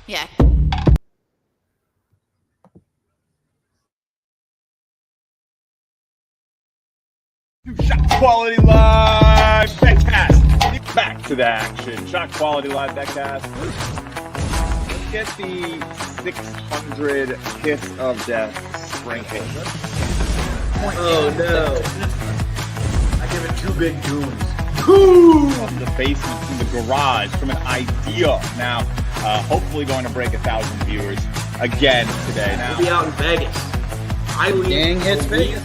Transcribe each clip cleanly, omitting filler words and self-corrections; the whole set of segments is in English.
Yeah. ShotQuality Live BetCast. Back to the action. ShotQuality Live BetCast. Let's get the 600 kiss of death sprinkle. Oh no! I give it 2 big goons. From the basement, from the garage, from an idea. Now, hopefully going to break 1,000 viewers again today. Now, We'll be out in Vegas. Gang hits Vegas.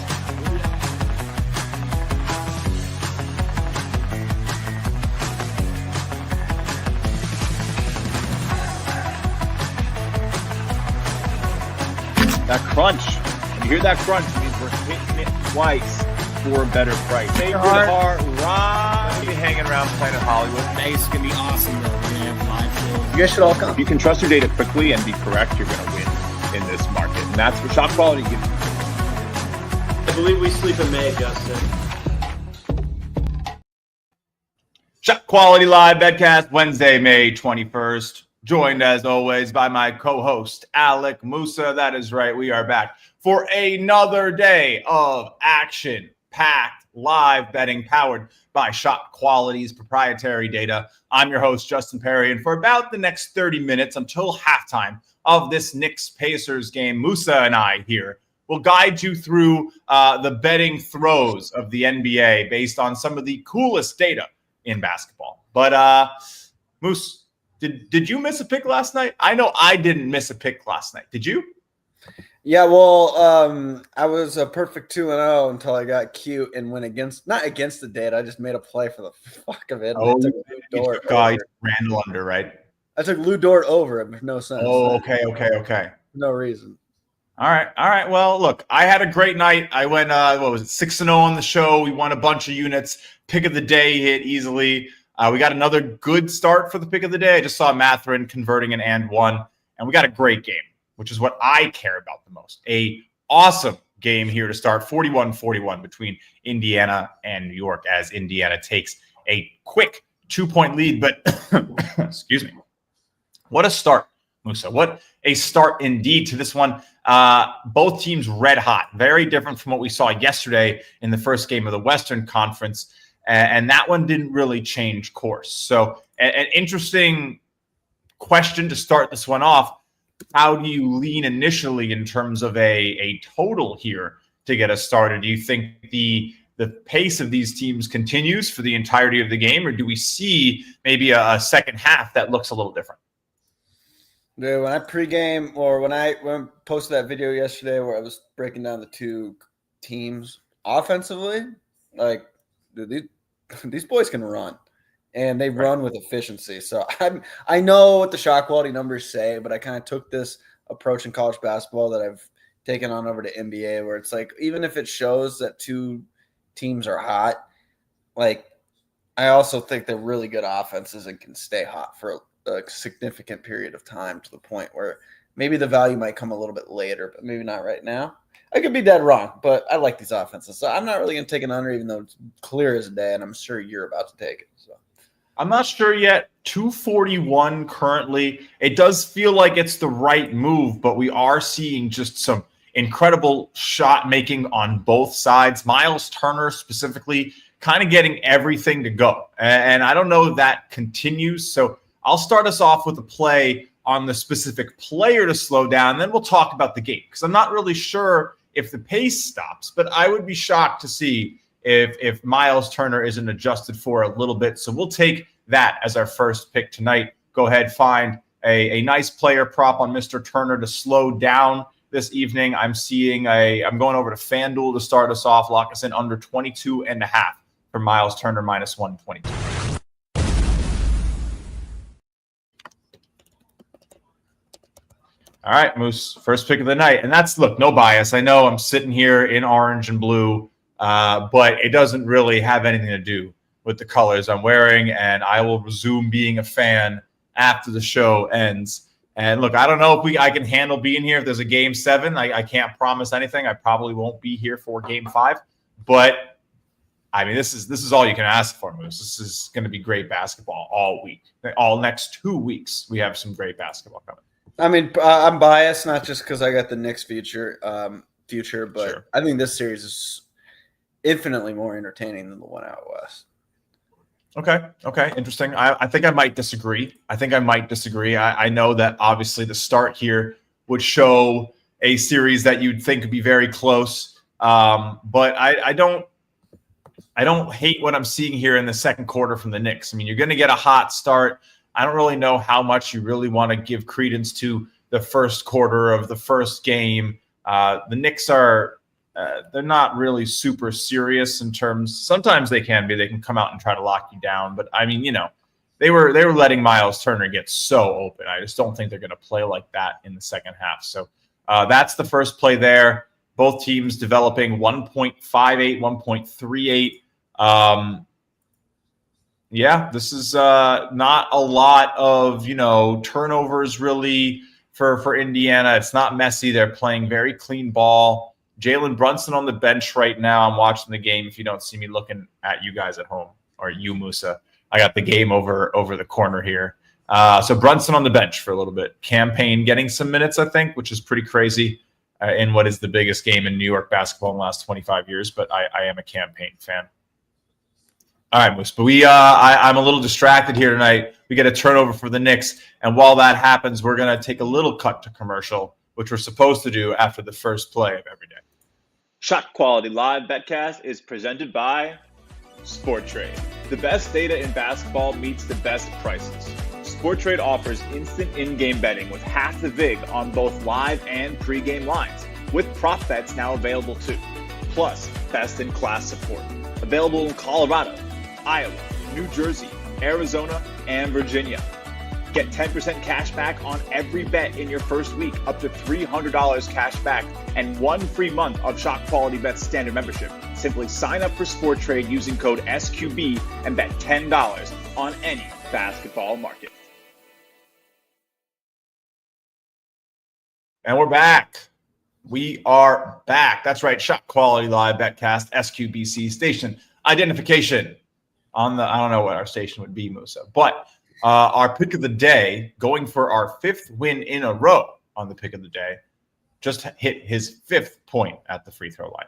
that crunch. When you hear that crunch, it means we're hitting it twice for a better price. Favorite heart, right? Be hanging around Planet Hollywood. Vegas is going to be awesome, though. We're going to have live shows. You guys should all come. If you can trust your data quickly and be correct, you're going to win in this market. And that's what ShotQuality gives you. I believe we sleep in May, Justin. ShotQuality Live BetCast, Wednesday, May 21st. Joined, as always, by my co-host, Alec, Musa. That is right. We are back for another day of action-packed live betting powered by ShotQuality's proprietary data. I'm your host, Justin Perri, and for about the next 30 minutes until halftime of this Knicks-Pacers game, Musa and I here will guide you through the betting throes of the NBA based on some of the coolest data in basketball. But, Moose, did you miss a pick last night? I know I didn't miss a pick last night. Did you? Yeah, well, I was a perfect 2-0 until I got cute and went not against the data. I just made a play for the fuck of it. Oh, I took Lou Dort Randall under, right? I took Lou Dort over. It makes no sense. Oh, okay. No reason. All right. Well, look, I had a great night. I went, 6-0 on the show. We won a bunch of units. Pick of the day hit easily. We got another good start for the pick of the day. I just saw Matherin converting an and one, and we got a great game, which is what I care about the most. A awesome game here to start, 41-41 between Indiana and New York as Indiana takes a quick 2-point lead. But, excuse me, what a start, Musa. What a start indeed to this one. Both teams red hot, very different from what we saw yesterday in the first game of the Western Conference. And that one didn't really change course. So an interesting question to start this one off. How do you lean initially in terms of a total here to get us started? Do you think the pace of these teams continues for the entirety of the game, or do we see maybe a second half that looks a little different? Dude, when I pregame or when I posted that video yesterday where I was breaking down the two teams offensively, like, dude, these boys can run, and they run with efficiency. So I know what the shot quality numbers say, but I kind of took this approach in college basketball that I've taken on over to NBA, where it's like, even if it shows that two teams are hot, like, I also think they're really good offenses and can stay hot for a significant period of time, to the point where maybe the value might come a little bit later, but maybe not right now. I could be dead wrong, but I like these offenses. So I'm not really going to take an under, even though it's clear as day, and I'm sure you're about to take it. So I'm not sure yet. 241 currently. It does feel like it's the right move, but we are seeing just some incredible shot making on both sides. Miles Turner specifically kind of getting everything to go. And I don't know if that continues. So I'll start us off with a play on the specific player to slow down. Then we'll talk about the game, because I'm not really sure if the pace stops, but I would be shocked to see if Miles Turner isn't adjusted for a little bit. So we'll take that as our first pick tonight. Go ahead, find a nice player prop on Mr. Turner to slow down this evening. I'm going over to FanDuel to start us off. Lock us in under 22.5 for Miles Turner minus 122. All right, Moose, first pick of the night. And that's, look, no bias. I know I'm sitting here in orange and blue, but it doesn't really have anything to do with the colors I'm wearing, and I will resume being a fan after the show ends. And look, I don't know if I can handle being here if there's a game 7. I can't promise anything. I probably won't be here for game 5. But, I mean, this is all you can ask for, Moose. This is going to be great basketball all week. All next 2 weeks, we have some great basketball coming. I mean, I'm biased, not just because I got the Knicks future, but Sure. I think this series is infinitely more entertaining than the one out west. Okay. Interesting. I think I might disagree. I know that obviously the start here would show a series that you'd think would be very close. But I don't hate what I'm seeing here in the second quarter from the Knicks. I mean, you're going to get a hot start. I don't really know how much you really want to give credence to the first quarter of the first game. The Knicks are they're not really super serious in terms. Sometimes they can be. They can come out and try to lock you down. But I mean, they were letting Miles Turner get so open. I just don't think they're going to play like that in the second half. So that's the first play there. Both teams developing 1.58, 1.38. Yeah, this is not a lot of turnovers really for Indiana. It's not messy. They're playing very clean ball. Jalen Brunson on the bench right now. I'm watching the game. If you don't see me looking at you guys at home, or you, Musa, I got the game over the corner here. So Brunson on the bench for a little bit. Campaign getting some minutes, I think, which is pretty crazy in what is the biggest game in New York basketball in the last 25 years. But I am a Campaign fan. All right, Moose. But I'm a little distracted here tonight. We get a turnover for the Knicks, and while that happens, we're going to take a little cut to commercial, which we're supposed to do after the first play of every day. ShotQuality Live BetCast is presented by SportTrade. The best data in basketball meets the best prices. SportTrade offers instant in-game betting with half the VIG on both live and pre-game lines, with prop bets now available too. Plus, best-in-class support. Available in Colorado, Iowa, New Jersey, Arizona, and Virginia. Get 10% cash back on every bet in your first week, up to $300 cash back, and 1 free month of ShotQualityBets standard membership. Simply sign up for SportTrade using code SQB and bet $10 on any basketball market. And we're back. We are back. That's right. ShotQuality Live BetCast, SQBC station identification on the, I don't know what our station would be, Musa, but our pick of the day, going for our 5th win in a row on the pick of the day, just hit his 5th point at the free throw line.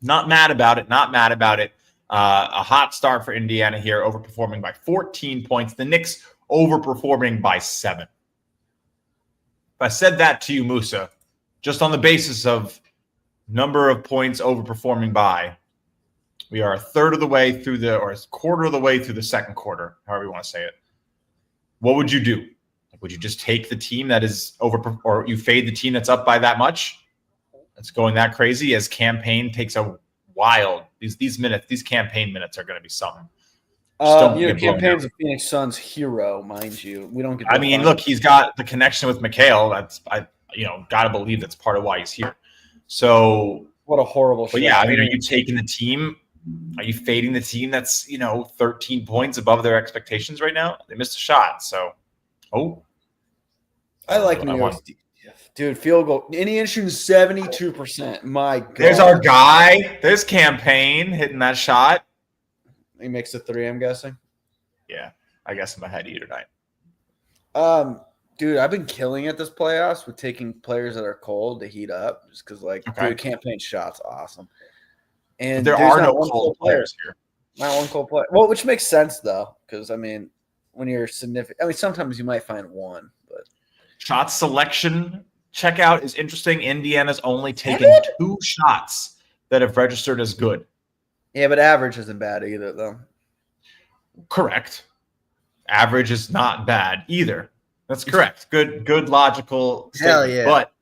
Not mad about it. A hot start for Indiana here, overperforming by 14 points. The Knicks overperforming by 7. If I said that to you, Musa, just on the basis of number of points overperforming by, we are a third of the way through or a quarter of the way through the second quarter, however you want to say it. What would you do? Would you just take the team that is or you fade the team that's up by that much? It's going that crazy as Campaign takes a wild. These minutes, these Campaign minutes are going to be something. Campaign's a Phoenix Suns hero, mind you. We don't get. I mean, look, he's got the connection with McHale. Got to believe that's part of why he's here. So what a horrible shot. But yeah, I mean, are you taking the team? Are you fading the team that's 13 points above their expectations right now? They missed a shot, so I like New York. Dude, field goal. Indiana shooting 72%. My God. There's our guy. There's Campaign hitting that shot. He makes a 3, I'm guessing. Yeah, I guess I'm ahead of you tonight. Dude, I've been killing it this playoffs with taking players that are cold to heat up, just because, dude, Campaign shot's awesome. And there are no cold players here. Not one cold player. Well, which makes sense though, because I mean, when you're significant, I mean, sometimes you might find one, but shot selection checkout is interesting. Indiana's only taken 2 shots that have registered as good. Yeah, but average isn't bad either, though. Correct. Average is not bad either. That's correct. Good logical statement. Hell yeah. But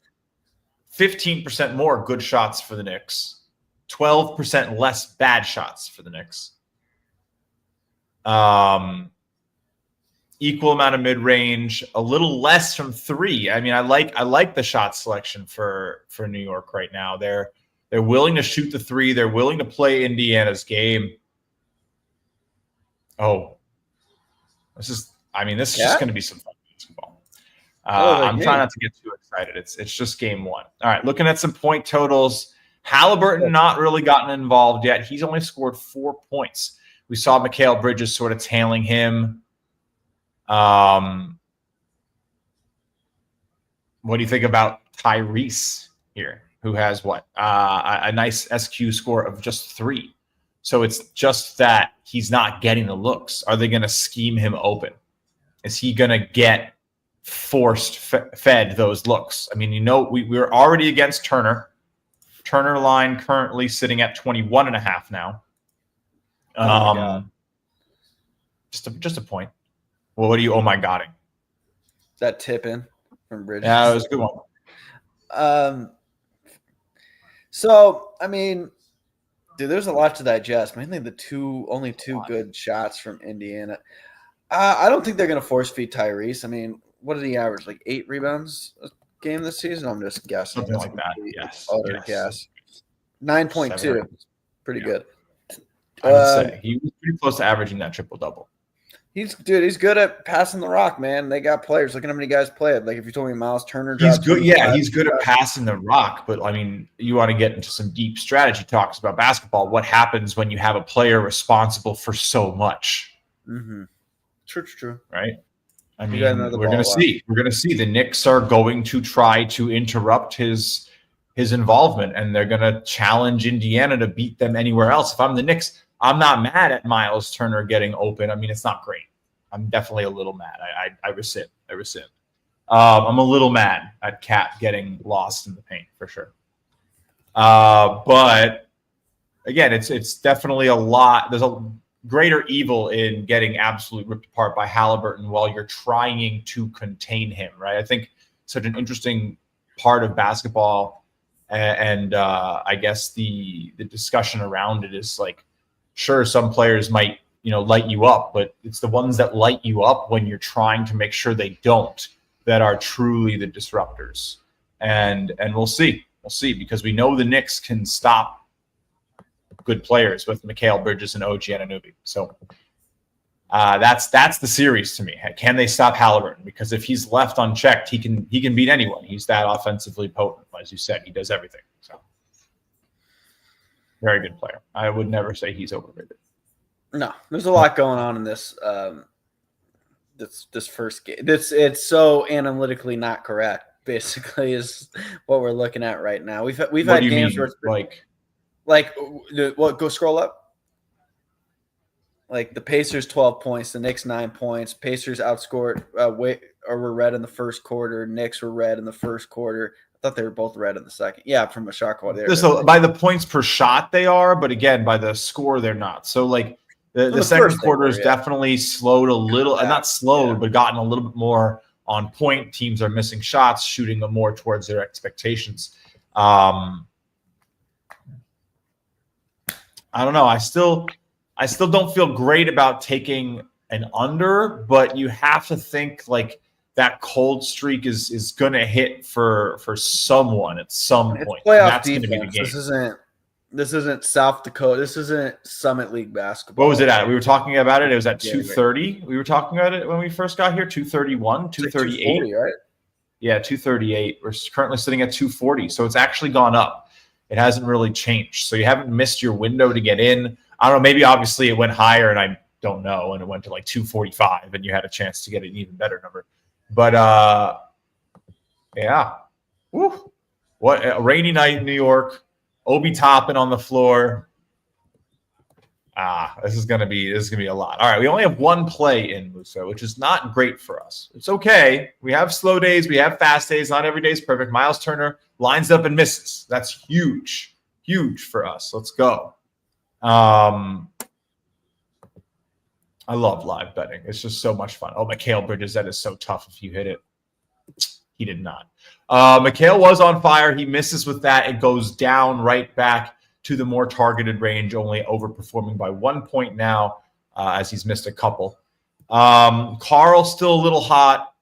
15% more good shots for the Knicks. 12% less bad shots for the Knicks. Equal amount of mid-range, a little less from 3. I mean, I like the shot selection for New York right now. They're willing to shoot the 3. They're willing to play Indiana's game. Oh, this is just going to be some fun basketball. I'm trying not to get too excited. It's just game 1. All right, looking at some point totals. Halliburton not really gotten involved yet. He's only scored 4 points. We saw Mikal Bridges sort of tailing him. What do you think about Tyrese here, who has a nice SQ score of just 3? So it's just that he's not getting the looks. Are they going to scheme him open? Is he going to get fed those looks? I mean, we're already against Turner. Turner line currently sitting at 21.5 now. Oh my God. Just a point. Well, what are you? Oh my godding. That tip in from Bridges. Yeah, it was a good one. So I mean, dude, there's a lot to digest. Mainly only two good shots from Indiana. I don't think they're going to force feed Tyrese. I mean, what did he average? Like 8 rebounds a game this season? I'm just guessing. Something like that. Yes. Guess. 9.2. Pretty good. I would say he was pretty close to averaging that triple-double. He's good at passing the rock, man. They got players. Look at how many guys played. Like if you told me Miles Turner, he's good. Yeah, he's good at passing the rock. But I mean, you want to get into some deep strategy talks about basketball. What happens when you have a player responsible for so much? Mm-hmm. True. Right. I mean, we're going to see. We're going to see. The Knicks are going to try to interrupt his involvement, and they're going to challenge Indiana to beat them anywhere else. If I'm the Knicks, I'm not mad at Miles Turner getting open. I mean, it's not great. I'm definitely a little mad. I rescind. I'm a little mad at Cat getting lost in the paint for sure. But again, it's definitely a lot. There's a greater evil in getting absolutely ripped apart by Halliburton while you're trying to contain him, right? I think such an interesting part of basketball, and I guess the discussion around it is like, sure, some players might light you up, but it's the ones that light you up when you're trying to make sure they don't that are truly the disruptors. And we'll see, because we know the Knicks can stop good players with Mikal Bridges and OG Anunoby. So that's the series to me. Can they stop Halliburton? Because if he's left unchecked, he can beat anyone. He's that offensively potent, as you said. He does everything. So very good player. I would never say he's overrated. No, there's a lot going on in this this first game. It's so analytically not correct. Basically, is what we're looking at right now. We've had games where it's go scroll up. Like the Pacers 12 points, the Knicks 9 points. Pacers outscored were red in the first quarter. Knicks were red in the first quarter. I thought they were both red in the second. Yeah, from a shot quality. So by the points per shot they are, but again by the score they're not. So like the second quarter is definitely slowed a little, not slowed, but gotten a little bit more on point. Teams are missing shots, shooting them more towards their expectations. I don't know. I still don't feel great about taking an under, but you have to think like that cold streak is going to hit for someone at some point. Playoff defense. Going to be the game. This isn't South Dakota. This isn't Summit League basketball. What was it at? We were talking about it. It was at 2:30. We were talking about it when we first got here. 2:31, 2:38, right? Yeah, 2:38. We're currently sitting at 2:40, so it's actually gone up. It hasn't really changed. So you haven't missed your window to get in. I don't know. Maybe obviously it went higher, and I don't know, and it went to like 2:45, and you had a chance to get an even better number. But yeah, woo! What a rainy night in New York. Obi Toppin on the floor. This is gonna be a lot. All right, we only have one play in Musa, which is not great for us. It's okay. We have slow days, we have fast days. Not every day is perfect. Miles Turner lines up and misses. That's huge for us. Let's go. I love live betting. It's just so much fun. Oh, Mikal Bridges, that is so tough if you hit it. He did not. Mikal was on fire. He misses with that. It goes down right back to the more targeted range, only overperforming by 1 point now as he's missed a couple. Carl still a little hot.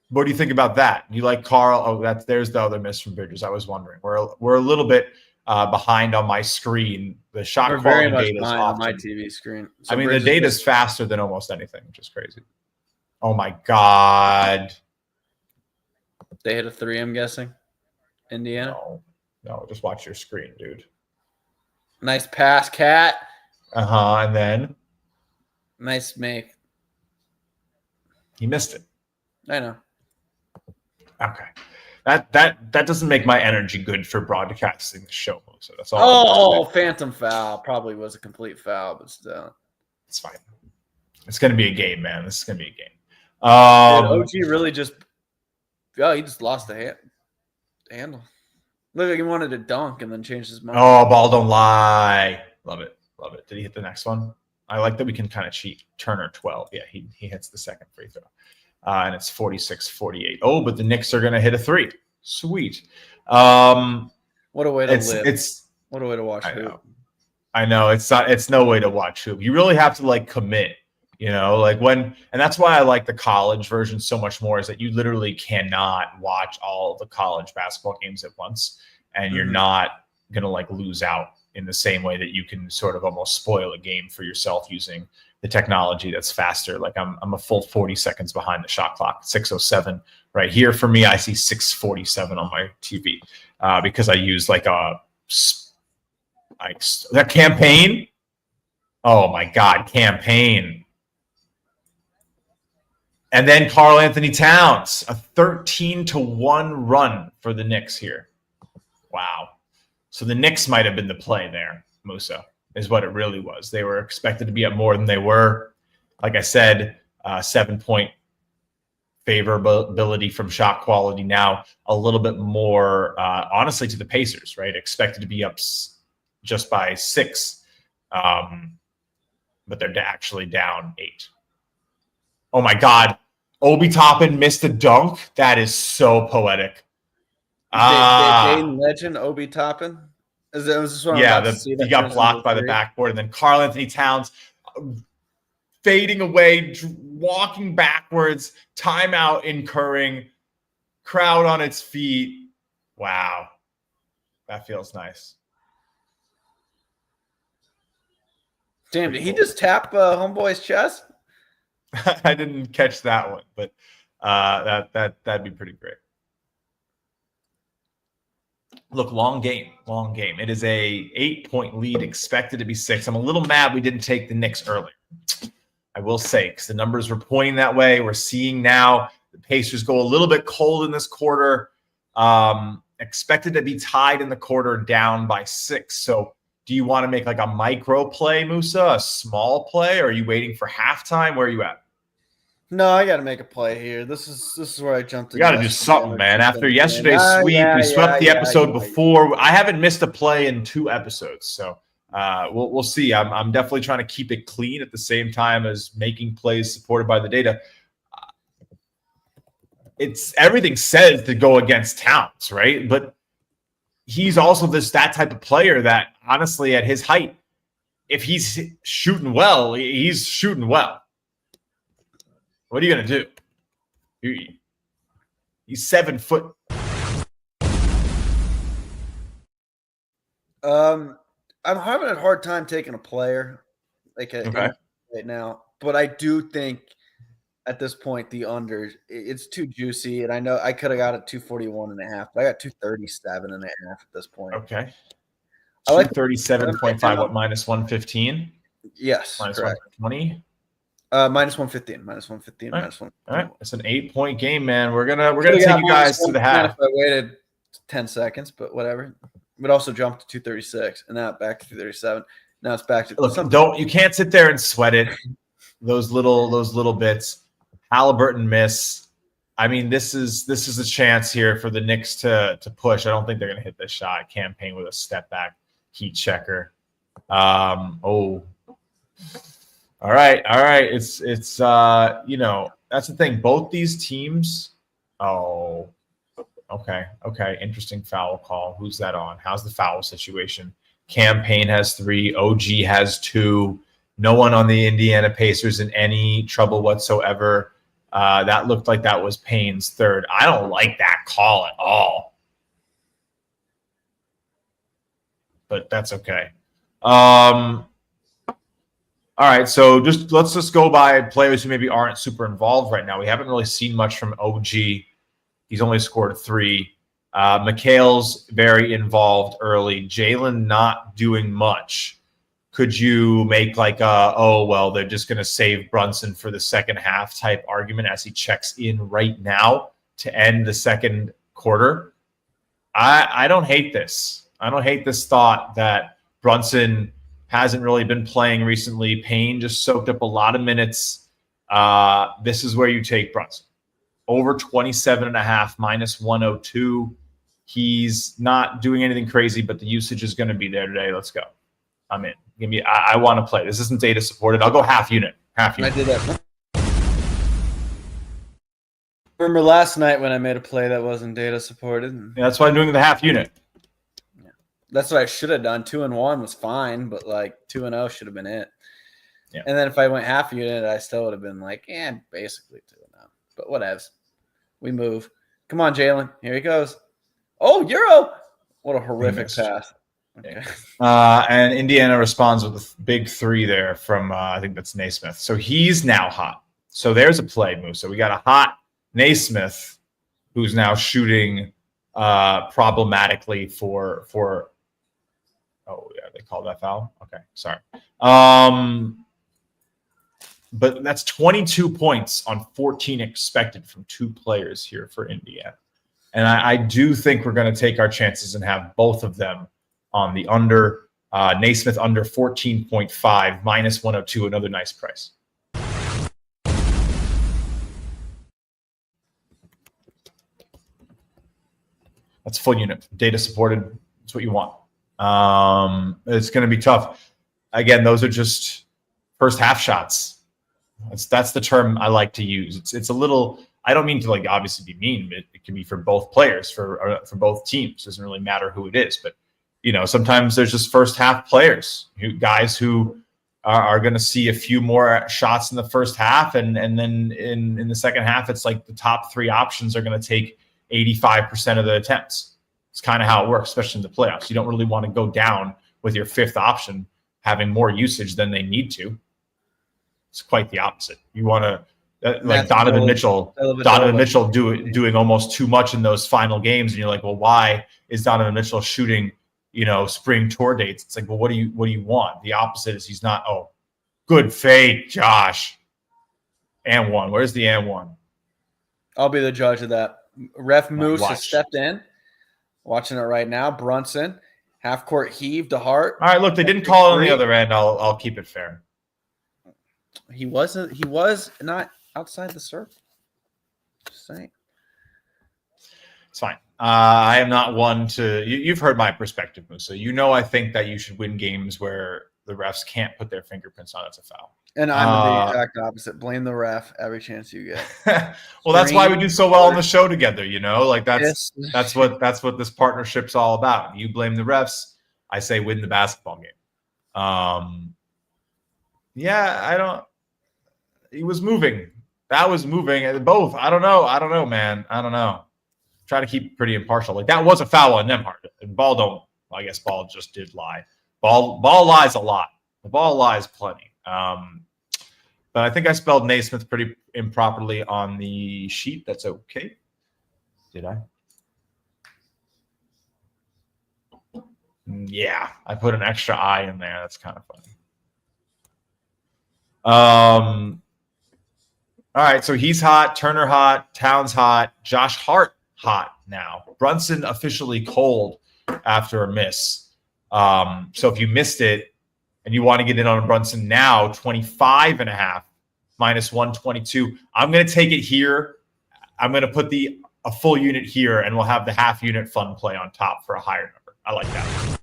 What do you think about that? You like Carl? Oh, there's the other miss from Bridges. I was wondering. We're a little bit behind on my screen. The shot quality data is off on my TV screen. So I mean, the data is faster than almost anything, which is crazy. Oh my God! They hit a 3. I'm guessing. Indiana. No, just watch your screen, dude. Nice pass, Cat. And then nice make. He missed it. I know. Okay. That doesn't make my energy good for broadcasting the show. So that's all. Oh, phantom foul. Probably was a complete foul, but still. It's fine. It's going to be a game, man. This is going to be a game. Dude, OG really just – he just lost the handle. Look like he wanted to dunk and then changed his mind. Oh, ball don't lie. Love it. Love it. Did he hit the next one? I like that we can kind of cheat. Turner 12. Yeah, he hits the second free throw. And it's 46-48. Oh, but the Knicks are going to hit a three. Sweet. What a way to live. What a way to watch hoop. I know. It's no way to watch hoop. You really have to like commit, and that's why I like the college version so much more, is that you literally cannot watch all of the college basketball games at once, and you're not going to like lose out in the same way that you can sort of almost spoil a game for yourself using the technology that's faster. Like I'm a full 40 seconds behind the shot clock, 6:07 right here. For me, I see 6:47 on my TV because I use like that campaign. Oh my God, campaign. And then Karl Anthony Towns, a 13-1 run for the Knicks here. Wow. So the Knicks might have been the play there, Musa, is what it really was. They were expected to be up more than they were. Like I said, 7-point favorability from shot quality. Now a little bit more, honestly, to the Pacers, right? Expected to be up just by 6, but they're actually down 8. Oh my God. Obi Toppin missed a dunk. That is so poetic. Dayton legend Obi Toppin. He got blocked by the backboard, and then Karl Anthony Towns fading away, walking backwards, timeout incurring, crowd on its feet. Wow, that feels nice. Damn, did he just tap homeboy's chest? I didn't catch that one, but that'd be pretty great. Look, long game. It is a 8-point lead, expected to be 6. I'm a little mad we didn't take the Knicks earlier. I will say, because the numbers were pointing that way. We're seeing now the Pacers go a little bit cold in this quarter. Expected to be tied in the quarter, down by 6. So do you want to make like a micro play, Musa, a small play, or are you waiting for halftime? Where are you at? No, I got to make a play here. This is where I jumped in. You got to do something, man. After yesterday's sweep, we swept the episode before. I haven't missed a play in 2 episodes, so we'll see. I'm definitely trying to keep it clean at the same time as making plays supported by the data. It's everything says to go against Towns, right? But he's also that type of player that, honestly, at his height, if he's shooting well, he's shooting well. What are you going to do? He's 7 foot. I'm having a hard time taking a player right now, but I do think at this point the under, it's too juicy, and I know I could have got it 241.5, but I got 237.5 at this point. Okay. I like 237.5. What, minus 115? Yes, minus correct. 120. Minus 115. Minus 115. All right. Minus 115. All right, it's an 8-point game, man. We're gonna take you guys to the half. If I waited 10 seconds, but whatever. But also jumped to 236, and now back to 237. Now it's back to you can't sit there and sweat it. Those little bits. Halliburton miss. I mean, this is a chance here for the Knicks to push. I don't think they're gonna hit this shot. Campaign with a step back heat checker. All right. It's that's the thing. Both these teams. Oh, okay. Interesting foul call. Who's that on? How's the foul situation? Campaign has 3. OG has 2. No one on the Indiana Pacers in any trouble whatsoever. That looked like that was Payne's 3rd. I don't like that call at all, but that's okay. All right, so let's just go by players who maybe aren't super involved right now. We haven't really seen much from OG. He's only scored 3. Mikhail's very involved early. Jalen not doing much. Could you make like they're just going to save Brunson for the second half type argument as he checks in right now? to end the second quarter. I don't hate this. I don't hate this thought that Brunson hasn't really been playing recently. Payne just soaked up a lot of minutes. This is where you take Brunson. Over 27.5, minus 102. He's not doing anything crazy, but the usage is going to be there today. Let's go. I'm in. Give me. I want to play. This isn't data supported. I'll go half unit. Half unit. I did that. Remember last night when I made a play that wasn't data supported? Yeah, that's why I'm doing the half unit. Yeah. That's what I should have done. 2-1 was fine, but like 2-0 should have been it. Yeah. And then if I went half unit, I still would have been like, basically 2-0. But whatevs. We move. Come on, Jalen. Here he goes. Oh, Euro. What a horrific pass. Okay. And Indiana responds with a big 3 there from, I think that's Naismith. So he's now hot. So there's a play, Musa. We got a hot Naismith who's now shooting problematically for oh, yeah, they called that foul? Okay, sorry. But that's 22 points on 14 expected from 2 players here for Indiana. And I do think we're going to take our chances and have both of them on the under. Naismith under 14.5, minus 102, another nice price. That's full unit. Data supported. That's what you want. It's going to be tough. Again, those are just first half shots. That's the term I like to use. It's a little. I don't mean to like obviously be mean, but it can be for both players, for both teams. It doesn't really matter who it is, but sometimes there's just first half players, guys who are going to see a few more shots in the first half, and then in the second half, it's like the top 3 options are going to take 85% of the attempts. It's kind of how it works, especially in the playoffs. You don't really want to go down with your 5th option having more usage than they need to. It's quite the opposite. You want to like Donovan Mitchell doing almost too much in those final games, and you're like, well, why is Donovan Mitchell shooting, spring tour dates? It's like, well, what do you want? The opposite is he's not. Oh, good fade, Josh. And one. Where's the and one? I'll be the judge of that. Ref Moose has stepped in. Watching it right now. Brunson, half court heave to Hart. All right, look, they didn't call it on the other end. I'll keep it fair. He was not outside the circle. Just saying. It's fine. I am not one to. You've heard my perspective, Musa. I think that you should win games where the refs can't put their fingerprints on it's a foul. And I'm the exact opposite. Blame the ref every chance you get. Well, that's why we do so well on the show together. Like that's what this partnership's all about. You blame the refs. I say win the basketball game. He was moving. That was moving. Both. I don't know, man. I don't know. Try to keep it pretty impartial. Like that was a foul on Nemhart. And Ball don't. Well, I guess Ball just did lie. Ball lies a lot. The ball lies plenty. But I think I spelled Naismith pretty improperly on the sheet. That's okay. Did I? Yeah, I put an extra I in there. That's kind of funny. All right, so he's hot, Turner hot, Towns hot, Josh Hart hot now. Brunson officially cold after a miss. So if you missed it and you want to get in on Brunson now, 25.5, minus 122. I'm going to take it here. I'm going to put a full unit here, and we'll have the half unit fun play on top for a higher number. I like that.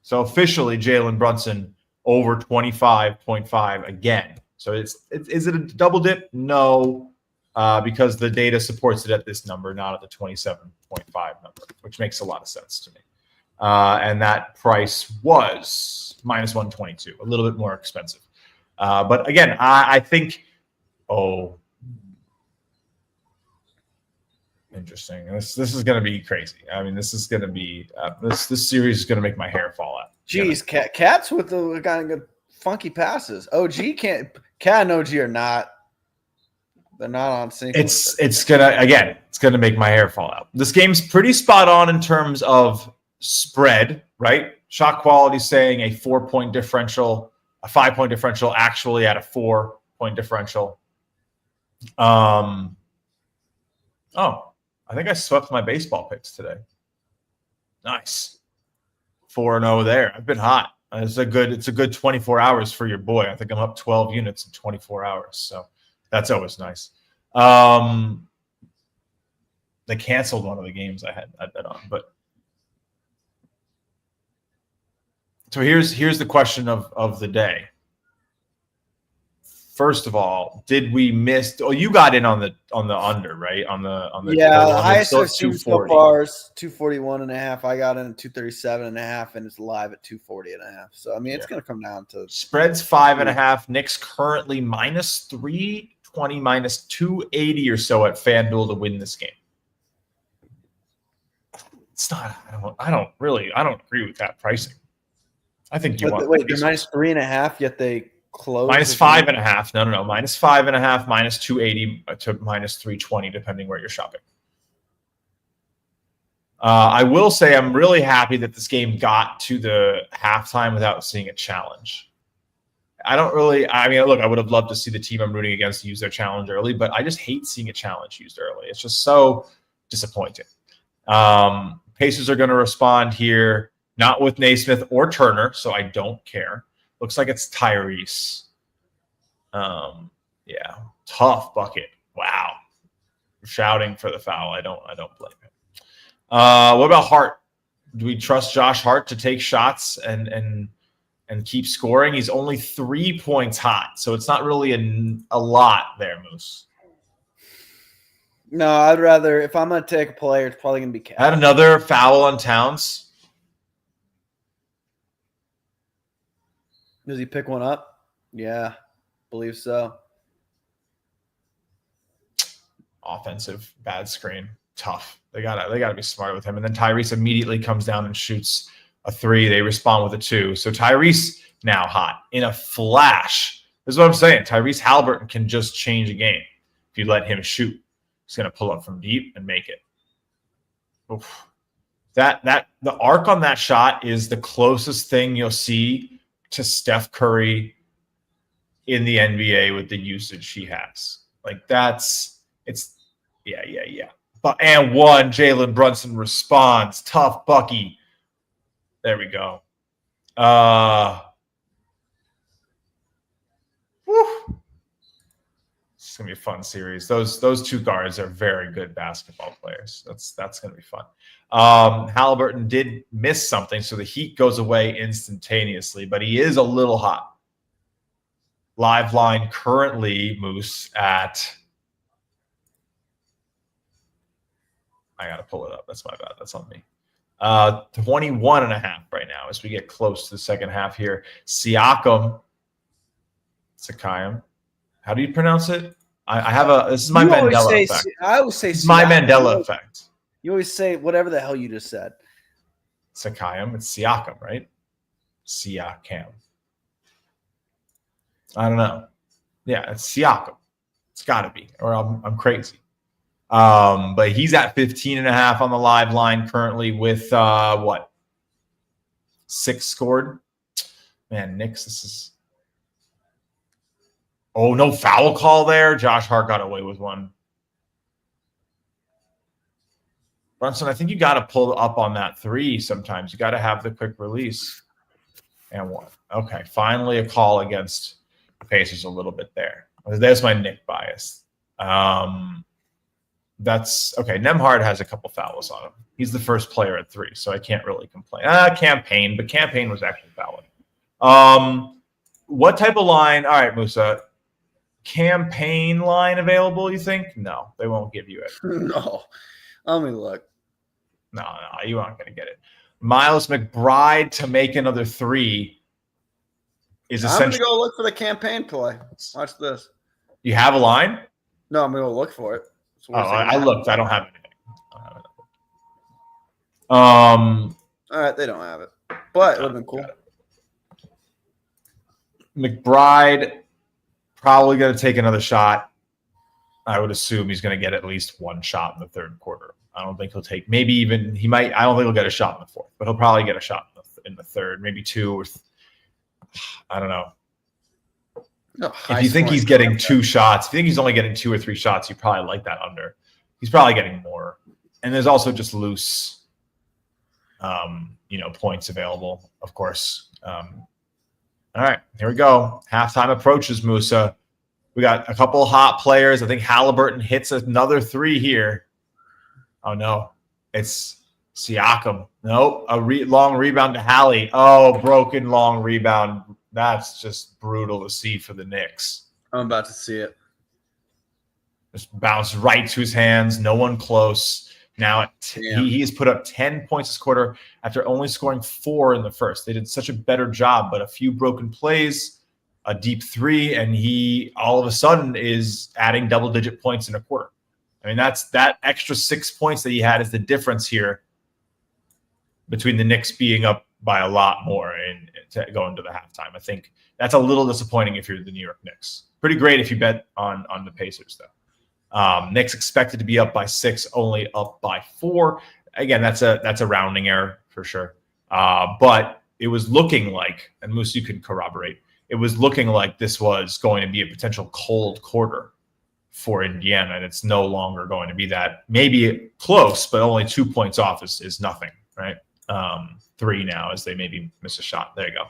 So officially, Jalen Brunson over 25.5 again. So is it a double dip? No, because the data supports it at this number, not at the 27.5 number, which makes a lot of sense to me. And that price was minus 122, a little bit more expensive. But again, I think, interesting. This is going to be crazy. I mean, this is going to be this series is going to make my hair fall out. Jeez, Cats with the kind of funky passes. Cat and OG are not. They're not on sync. It's gonna make my hair fall out. This game's pretty spot on in terms of spread, right? Shot quality saying a 4-point differential, a 5-point differential, actually at a 4-point differential. Oh, I think I swept my baseball picks today. Nice. 4-0 there. I've been hot. It's a good 24 hours for your boy. I think I'm up 12 units in 24 hours. So that's always nice. They canceled one of the games I bet on, but so here's the question of the day. First of all, did we miss? Oh, you got in on the under, right? On the Yeah, the highest still I've seen so 240. far is 241.5. I got in at 237.5, and it's live at 240.5. So I mean, it's going to come down to Spreads 5.5. Knicks currently -320, -280 or so at FanDuel to win this game. It's not. I don't agree with that pricing. I think you want. Wait, they're -3.5, yet they close -5.5. No. -5.5, -280 to -320, depending where you're shopping. I will say I'm really happy that this game got to the halftime without seeing a challenge. I mean, look, I would have loved to see the team I'm rooting against use their challenge early, but I just hate seeing a challenge used early. It's just so disappointing. Pacers are going to respond here, not with Naismith or Turner, so I don't care. Looks like it's Tyrese. Yeah, tough bucket. Wow, shouting for the foul. I don't blame him. What about Hart? Do we trust Josh Hart to take shots and keep scoring? He's only 3 points hot, so it's not really a lot there, Moose. No, I'd rather, if I'm going to take a player, it's probably going to be Cat. Had another foul on Towns. Does he pick one up? Yeah, believe so. Offensive, bad screen, tough. They gotta be smart with him. And then Tyrese immediately comes down and shoots a 3. They respond with a 2. So Tyrese now hot in a flash. This is what I'm saying. Tyrese Halliburton can just change a game if you let him shoot. He's gonna pull up from deep and make it. Oof. That the arc on that shot is the closest thing you'll see to Steph Curry in the NBA with the usage he has. Like yeah. But and one, Jalen Brunson responds. Tough Bucky. There we go. Whew. It's gonna be a fun series. Those two guards are very good basketball players. That's gonna be fun. Halliburton did miss something, so the heat goes away instantaneously, but he is a little hot. Live line currently, Moose, at I gotta pull it up. That's my bad. That's on me. 21.5 right now as we get close to the second half here. Sakayam. How do you pronounce it? This is my Mandela effect. I always say it's my Mandela effect. You always say whatever the hell you just said. Sakayam. It's Siakam, right? Siakam. I don't know. Yeah, it's Siakam. It's got to be, or I'm crazy. But he's at 15.5 on the live line currently with 6 scored. Man, Knicks, this is. Oh, no foul call there. Josh Hart got away with one. Brunson, I think you got to pull up on that 3 sometimes. You got to have the quick release. And 1. Okay, finally a call against the Pacers a little bit there. There's my Knick bias. That's okay. Nembhard has a couple fouls on him. He's the first player at 3, so I can't really complain. Campaign, but Campaign was actually fouling. What type of line? All right, Musa. Campaign line available, you think? No, they won't give you it. No. Let me look. No, you aren't going to get it. Miles McBride to make another 3 is essentially. I'm going to go look for the campaign play. Watch this. You have a line? No, I'm going to look for it. I looked. I don't have anything. All right, they don't have it. But it would have been cool. McBride probably going to take another shot. I would assume he's going to get at least 1 shot in the third quarter. I don't think he'll take, maybe even, he might, I don't think he'll get a shot in the fourth, but he'll probably get a shot in the third, maybe 2 or, I don't know. No, if you think he's getting 2 shots, if you think he's only getting 2 or 3 shots, you probably like that under. He's probably getting more. And there's also just loose, points available, of course. All right, here we go. Halftime approaches, Musa. We got a couple hot players. I think Halliburton hits another 3 here. Oh, no. It's Siakam. Nope. A long rebound to Hallie. Oh, broken long rebound. That's just brutal to see for the Knicks. I'm about to see it. Just bounced right to his hands. No one close. Now he has put up 10 points this quarter after only scoring 4 in the first. They did such a better job, but a few broken plays, a deep 3, and he all of a sudden is adding double-digit points in a quarter. I mean, that extra 6 points that he had is the difference here between the Knicks being up by a lot more and going to the halftime. I think that's a little disappointing if you're the New York Knicks. Pretty great if you bet on the Pacers, though. Knicks expected to be up by 6, only up by 4. Again, that's a rounding error for sure. But it was looking like, and Musa, you can corroborate, it was looking like this was going to be a potential cold quarter for Indiana, and it's no longer going to be that. Maybe close, but only 2 points off is nothing, right? 3 now as they maybe miss a shot. There you go.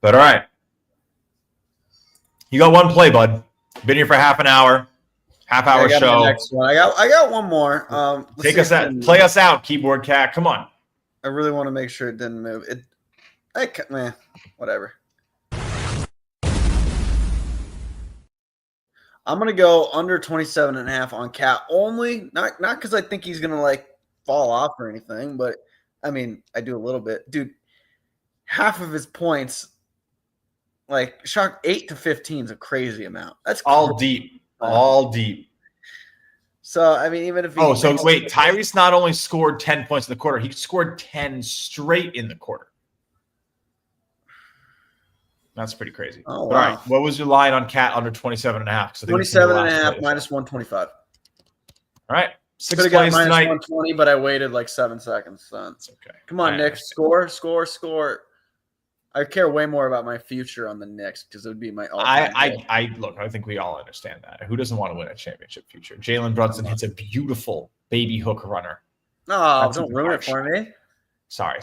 But all right. You got one play, bud. Been here for half an hour. Half-hour show. Next one. I got one more. Take us out. Play us out, keyboard cat. Come on. I really want to make sure it didn't move. Whatever. I'm going to go under 27.5 on Cat only. Not because I think he's going to fall off or anything, but I mean, I do a little bit. Dude, half of his points, shot 8 to 15 is a crazy amount. That's all deep. All deep. So, I mean, even if he wait, Tyrese not only scored 10 points in the quarter, he scored 10 straight in the quarter. That's pretty crazy. Oh, wow. All right. What was your line on Cat under 27.5? 27.5 minus 125. All right. 6 Could have plays got minus tonight. 120, but I waited 7 seconds. So it's okay. Come on, Nick. Score. I care way more about my future on the Knicks because it would be my all-time goal. I think we all understand that. Who doesn't want to win a championship future? Jalen Brunson hits a beautiful baby hook runner. No, don't ruin it for me. Sorry.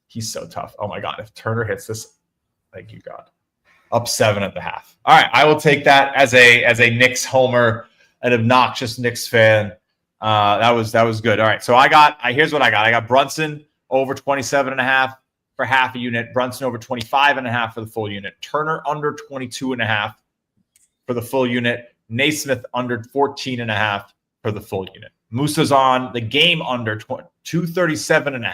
He's so tough. Oh my God. If Turner hits this, thank you, God. Up 7 at the half. All right. I will take that as a Knicks homer, an obnoxious Knicks fan. That was good. All right. So here's what I got. I got Brunson over 27.5 for half a unit. Brunson over 25.5 for the full unit. Turner under 22.5 for the full unit. Naismith under 14.5 for the full unit. Musa's on the game under 237.5.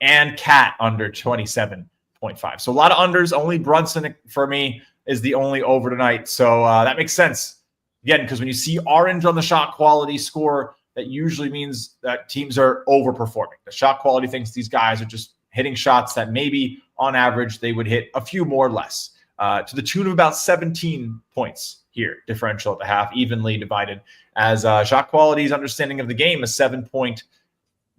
And Cat under 27.5. So a lot of unders. Only Brunson for me is the only over tonight. So that makes sense. Again, because when you see orange on the shot quality score, that usually means that teams are overperforming. The shot quality thinks these guys are just hitting shots that maybe on average they would hit a few more or less. To the tune of about 17 points here, differential at the half, evenly divided. As shot quality's understanding of the game, a 7-point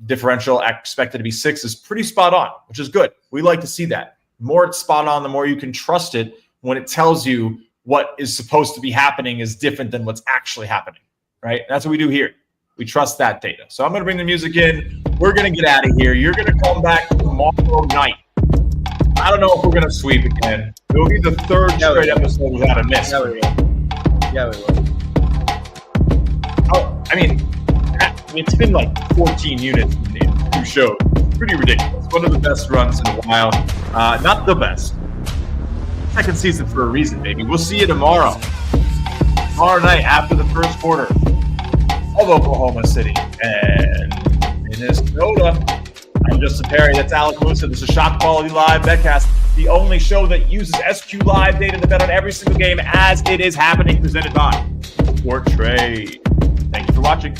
differential expected to be 6 is pretty spot on, which is good. We like to see that. The more it's spot on, the more you can trust it when it tells you what is supposed to be happening is different than what's actually happening, right? That's what we do here. We trust that data. So I'm going to bring the music in. We're going to get out of here. You're going to come back tomorrow night. I don't know if we're going to sweep again. It will be the 3rd straight episode without a miss. Yeah, we will. Oh, I mean, it's been 14 units in 2 shows. Pretty ridiculous. One of the best runs in a while. Not the best. Second season for a reason, baby. We'll see you tomorrow. Tomorrow night after the first quarter of Oklahoma City and Minnesota. I'm Justin Perri. That's Alec Musa. This is ShotQuality Live BetCast, the only show that uses SQLive data to bet on every single game as it is happening, presented by Sport Trade. Thank you for watching.